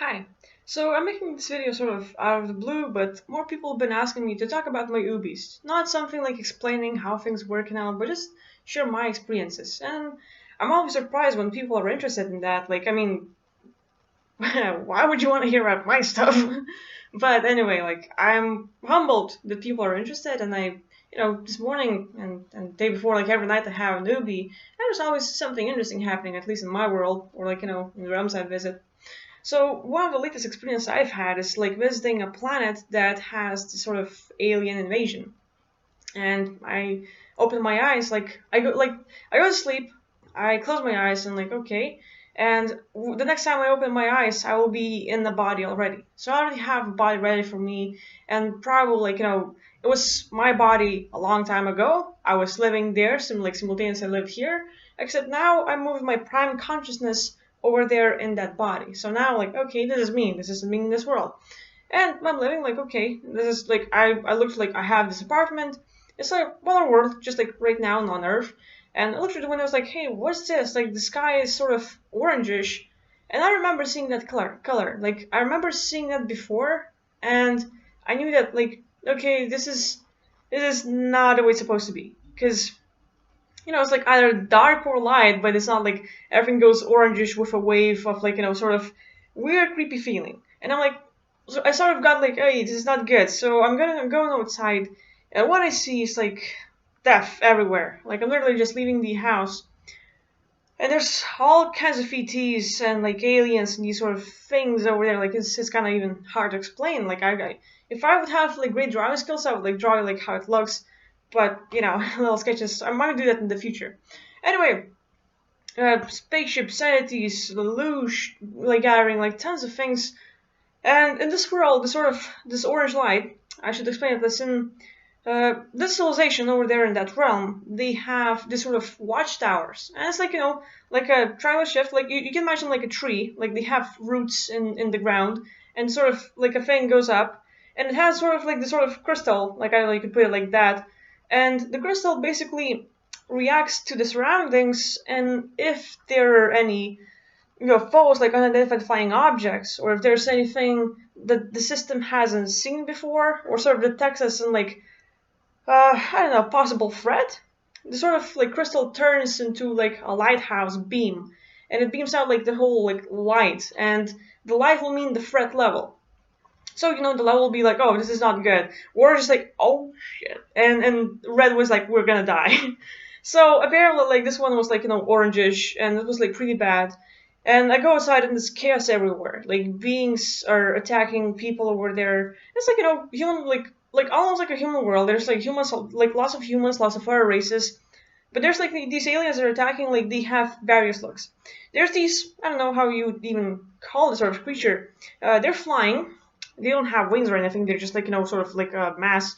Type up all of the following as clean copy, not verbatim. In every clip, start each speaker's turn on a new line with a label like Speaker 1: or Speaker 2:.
Speaker 1: Hi. So I'm making this video sort of out of the blue, but more people have been asking me to talk about my Ubis. Not something like explaining how things work now, but just share my experiences. And I'm always surprised when people are interested in that. Why would you want to hear about my stuff? But anyway, I'm humbled that people are interested, and this morning and day before, like every night I have a newbie, and there's always something interesting happening, at least in my world, or in the realms I visit. So one of the latest experiences I've had is like visiting a planet that has this sort of alien invasion. And I open my eyes, I go to sleep, I close my eyes and like okay, and the next time I open my eyes, I will be in the body already. So I already have a body ready for me, and probably it was my body a long time ago. I was living there, simultaneously I lived here, except now I'm moving my prime consciousness over there in that body. So now like okay, this is me in this world. And I'm living like okay, this is like I looked like I have this apartment. It's like one world, just like right now on Earth. And I looked through the window, I was like, hey, what's this? Like the sky is sort of orangish. And I remember seeing that color. Like I remember seeing that before, and I knew that like okay, this is not the way it's supposed to be. Because it's like either dark or light, but it's not like everything goes orangish with a wave of sort of weird creepy feeling. And I'm like, so I sort of got like, hey, this is not good. So I'm going outside, and what I see is like death everywhere. Like I'm literally just leaving the house, and there's all kinds of ETs and like aliens and these sort of things over there. Like it's kind of even hard to explain. If I would have like great drawing skills, I would like draw like how it looks. But little sketches. I might do that in the future. Anyway, spaceship, sanities, the luge, like gathering, like tons of things. And in this world, this orange light, I should explain it. Listen, this civilization over there in that realm, they have this sort of watchtowers, and it's like like a triangle shift. Like you can imagine like a tree, like they have roots in the ground, and sort of like a thing goes up, and it has sort of like this sort of crystal, like I don't know, you could put it like that, and the crystal basically reacts to the surroundings, and if there are any UFOs, like unidentified flying objects, or if there's anything that the system hasn't seen before, or sort of detects as in like I don't know, possible threat. The sort of like crystal turns into like a lighthouse beam, and it beams out like the whole like light, and the light will mean the threat level. So the level will be like, oh, this is not good, or just like, oh shit, and red was like, we're gonna die. So apparently like this one was like orangish, and it was like pretty bad. And I go outside and there's chaos everywhere. Like beings are attacking people over there. It's like human like almost like a human world. There's like humans, like lots of humans, lots of other races. But there's like these aliens that are attacking. Like they have various looks. There's these, I don't know how you would even call this sort of creature. They're flying. They don't have wings or anything. They're just like sort of like a mass.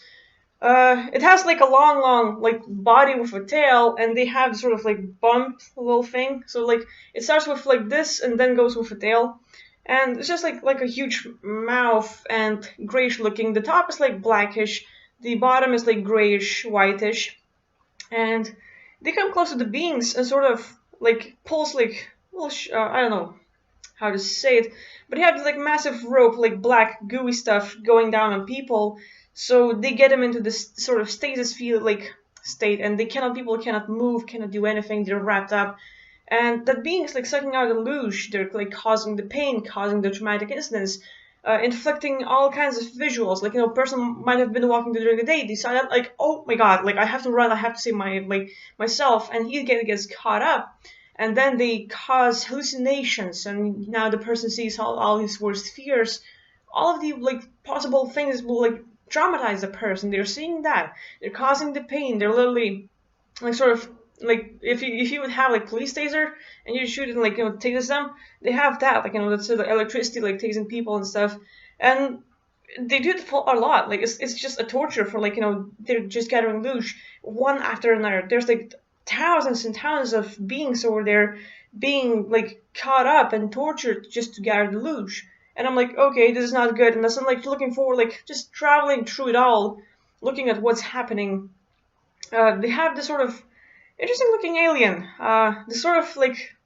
Speaker 1: It has like a long like body with a tail, and they have sort of like bump little thing. So like it starts with like this and then goes with a tail, and it's just like a huge mouth and grayish looking. The top is like blackish, the bottom is like grayish whitish, and they come close to the beings and sort of like pulls like little I don't know how to say it, but they have this like massive rope, like black gooey stuff going down on people, so they get them into this sort of stasis field like state, and people cannot move, cannot do anything, they're wrapped up, and that being is like sucking out the luge. They're like causing the pain, causing the traumatic incidents, inflicting all kinds of visuals. Like person might have been walking during the day, they saw that like, oh my god, like I have to run, I have to save myself, and he gets caught up, and then they cause hallucinations, and now the person sees all his worst fears. All of the like possible things will like traumatize the person. They're seeing that, they're causing the pain, they're literally like sort of like if you would have like police taser and you shoot it and like tases them, they have that, like that's the electricity like tasing people and stuff, and they do it for a lot. Like it's just a torture for like they're just gathering luge one after another. There's like thousands and thousands of beings over there being like caught up and tortured just to gather the luge. And I'm like, okay, this is not good. And as I'm like looking forward, like just traveling through it all, looking at what's happening, they have this sort of interesting looking alien. This sort of like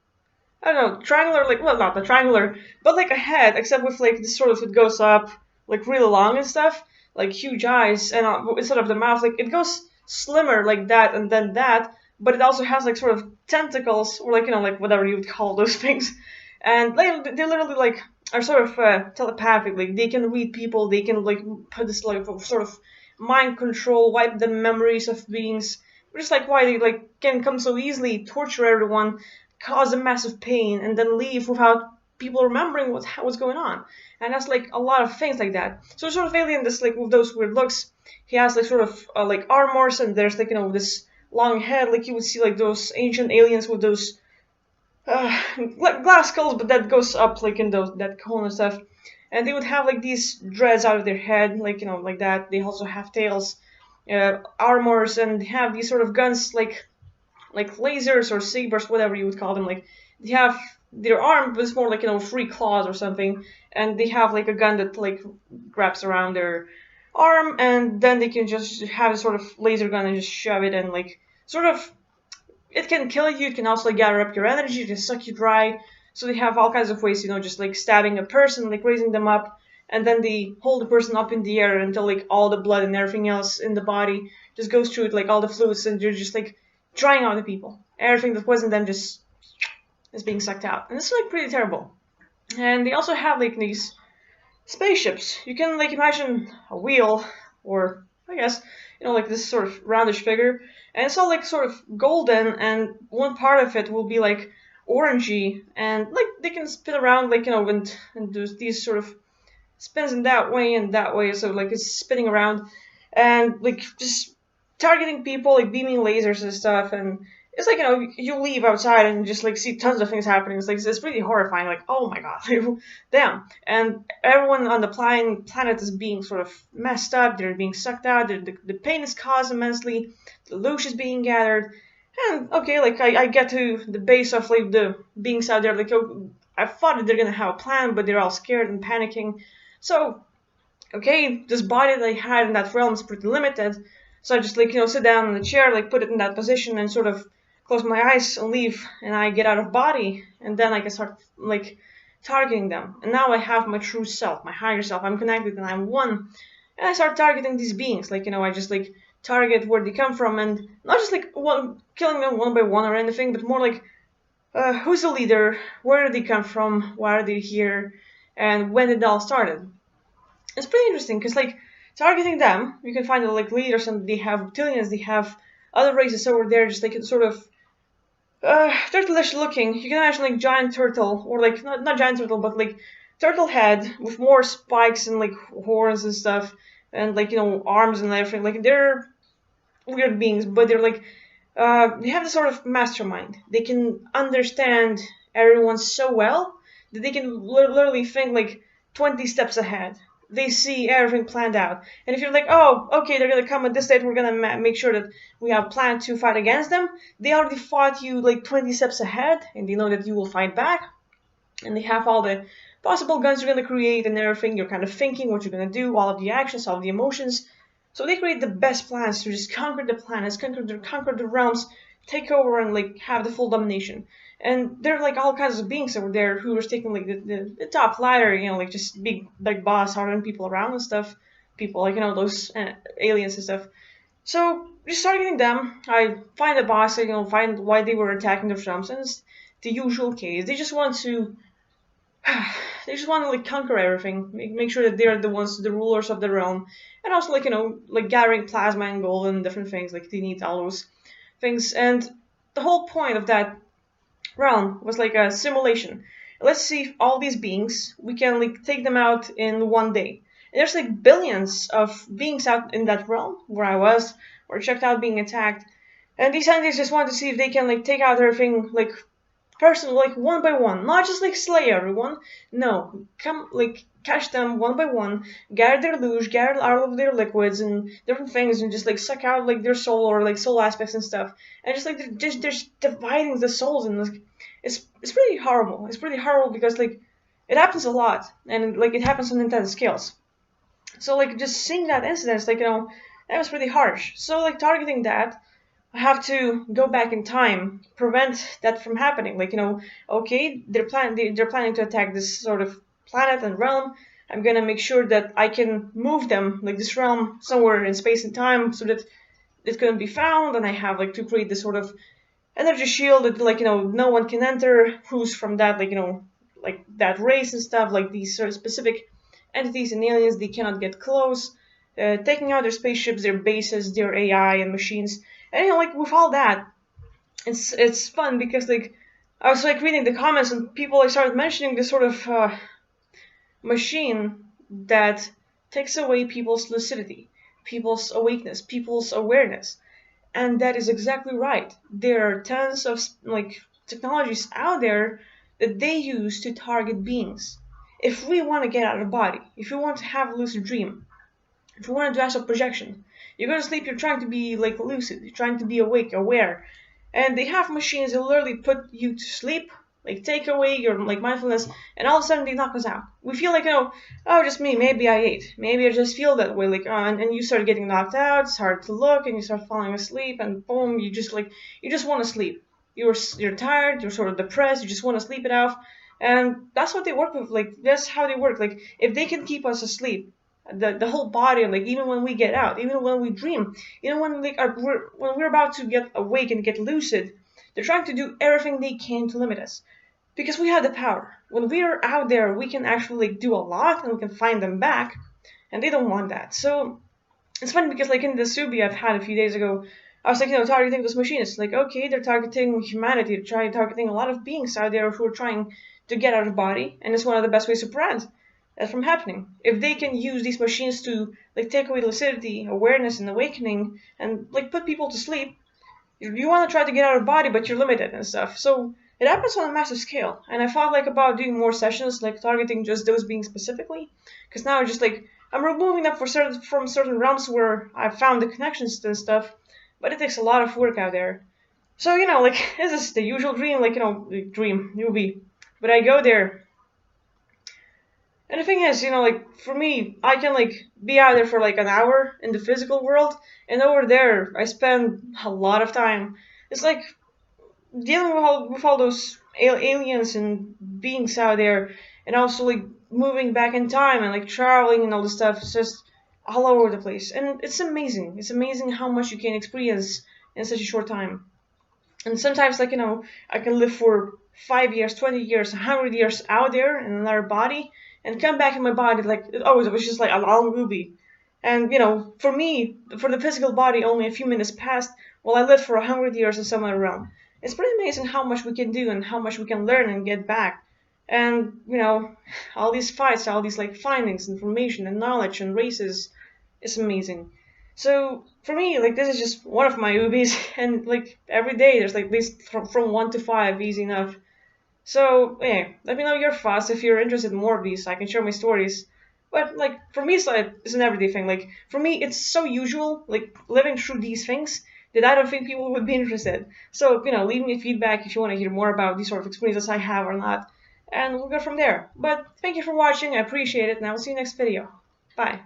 Speaker 1: I don't know, triangular, like, well, not the triangular, but like a head, except with like this sort of, it goes up like really long and stuff, like huge eyes, and instead of the mouth, like it goes slimmer like that and then that, but it also has like sort of tentacles, or like, like whatever you would call those things, and they literally like are sort of telepathic, like they can read people, they can like put this like sort of mind control, wipe the memories of beings, just like why they like can come so easily, torture everyone, cause a massive pain, and then leave without people remembering what's going on. And that's like a lot of things like that. So sort of alien, this like with those weird looks, he has like sort of like armors, and there's like this long head, like you would see like those ancient aliens with those like glass skulls, but that goes up like in those that cone and stuff. And they would have like these dreads out of their head, like like that. They also have tails, armors, and have these sort of guns, like lasers or sabers, whatever you would call them. Like they have their arm, but it's more like free claws or something, and they have like a gun that like wraps around their arm, and then they can just have a sort of laser gun and just shove it, and like sort of it can kill you. It can also like gather up your energy, just suck you dry. So they have all kinds of ways, just like stabbing a person, like raising them up, and then they hold the person up in the air until like all the blood and everything else in the body just goes through it, like all the fluids, and you're just like drying out the people. Everything that wasn't them just is being sucked out. And this is like pretty terrible. And they also have like these spaceships. You can like imagine a wheel, or I guess, like this sort of roundish figure. And it's all like sort of golden, and one part of it will be like orangey, and like they can spin around like, and there's these sort of spins in that way and that way, so like it's spinning around and like just targeting people, like beaming lasers and stuff. And it's like, you leave outside and just like see tons of things happening. It's like, it's pretty horrifying, like, oh my god, damn. And everyone on the planet is being sort of messed up, they're being sucked out, the pain is caused immensely, the loot is being gathered. And okay, like I get to the base of like the beings out there, like, I thought that they're gonna have a plan, but they're all scared and panicking. So okay, this body that I had in that realm is pretty limited. So I just like, sit down in the chair, like put it in that position and sort of close my eyes and leave, and I get out of body, and then I can start like targeting them. And now I have my true self, my higher self. I'm connected and I'm one. And I start targeting these beings. Like, I just like target where they come from, and not just like killing them one by one or anything, but more like who's the leader, where did they come from, why are they here, and when it all started. It's pretty interesting because like targeting them, you can find like leaders, and they have reptilians, they have other races over there, just like sort of turtleish looking. You can imagine like giant turtle, or like not giant turtle, but like turtle head with more spikes and like horns and stuff, and like arms and everything. Like they're weird beings, but they're like they have this sort of mastermind. They can understand everyone so well that they can literally think like 20 steps ahead. They see everything planned out. And if you're like, oh, okay, they're going to come at this date, we're going to make sure that we have planned to fight against them, they already fought you like 20 steps ahead, and they know that you will fight back. And they have all the possible guns you're going to create and everything. You're kind of thinking what you're going to do, all of the actions, all of the emotions. So they create the best plans to just conquer the planets, conquer the realms, take over, and like have the full domination. And there are like all kinds of beings over there who are taking like the top ladder, like just big like boss, ordering people around and stuff. People like those aliens and stuff. So just targeting them, I find the boss, find why they were attacking the realms, and it's the usual case. They just want to like conquer everything, make sure that they're the ones, the rulers of the realm, and also like like gathering plasma and gold and different things. Like they need all those things, and the whole point of that realm was like a simulation. Let's see if all these beings, we can like take them out in one day. And there's like billions of beings out in that realm where I was, or checked out being attacked. And these scientists just want to see if they can like take out everything like personally, like one by one, not just like slay everyone. No, come like catch them one by one, gather their loot, gather all of their liquids and different things, and just like suck out like their soul, or like soul aspects and stuff, and just like they're just dividing the souls, and like it's pretty horrible. It's pretty horrible because like it happens a lot, and like it happens on intense scales. So like just seeing that incident, like that was pretty harsh. So like targeting that, have to go back in time, prevent that from happening. Like, okay, they're planning to attack this sort of planet and realm. I'm gonna make sure that I can move them, like this realm, somewhere in space and time, so that it couldn't be found. And I have like to create this sort of energy shield that, like, no one can enter who's from that, like, like that race and stuff. Like these sort of specific entities and aliens, they cannot get close. Taking out their spaceships, their bases, their AI and machines. And like with all that, it's fun because like I was like reading the comments and people like started mentioning this sort of machine that takes away people's lucidity, people's awakeness, people's awareness. And that is exactly right. There are tons of like technologies out there that they use to target beings. If we want to get out of body, if we want to have a lucid dream, if you want to do astral projection, you go to sleep, you're trying to be like lucid, you're trying to be awake, aware. And they have machines that literally put you to sleep, like take away your like mindfulness, and all of a sudden they knock us out. We feel like, oh, just me, maybe I ate. Maybe I just feel that way, like, and you start getting knocked out, it's hard to look, and you start falling asleep, and boom, you just want to sleep. You're tired, you're sort of depressed, you just want to sleep it off. And that's what they work with, like, that's how they work. Like, if they can keep us asleep, the whole body, like even when we get out, even when we dream, even when like when we're about to get awake and get lucid, they're trying to do everything they can to limit us because we have the power. When we're out there, we can actually like do a lot and we can find them back, and they don't want that. So it's funny because like in the Subi I've had a few days ago, I was like, targeting those machines. Like, okay, they're targeting humanity, they're targeting a lot of beings out there who are trying to get out of body, and it's one of the best ways to prevent that from happening. If they can use these machines to like take away lucidity, awareness, and awakening, and like put people to sleep, you want to try to get out of body, but you're limited and stuff. So it happens on a massive scale. And I thought like about doing more sessions, like targeting just those beings specifically, because now just like I'm removing them from certain realms where I've found the connections and stuff, but it takes a lot of work out there. So like this is the usual dream, like dream newbie, but I go there. And the thing is, like for me, I can like be out there for like an hour in the physical world, and over there I spend a lot of time. It's like dealing with all those aliens and beings out there, and also like moving back in time and like traveling and all this stuff. It's just all over the place, and it's amazing. It's amazing how much you can experience in such a short time. And sometimes, like I can live for 5 years, 20 years, 100 years out there in another body, and come back in my body like oh, it was just like a long movie. And for me, for the physical body, only a few minutes passed, while I lived for 100 years in some other realm. It's pretty amazing how much we can do and how much we can learn and get back. And all these fights, all these like findings, information, and knowledge and races, it's amazing. So for me, like this is just one of my hobbies, and like every day there's like at least from 1 to 5, easy enough. So yeah, let me know your thoughts if you're interested in more of these. I can share my stories. But like for me, it's an everyday thing. Like for me, it's so usual, like living through these things that I don't think people would be interested. So leave me feedback if you want to hear more about these sort of experiences I have or not, and we'll go from there. But thank you for watching. I appreciate it, and I will see you next video. Bye.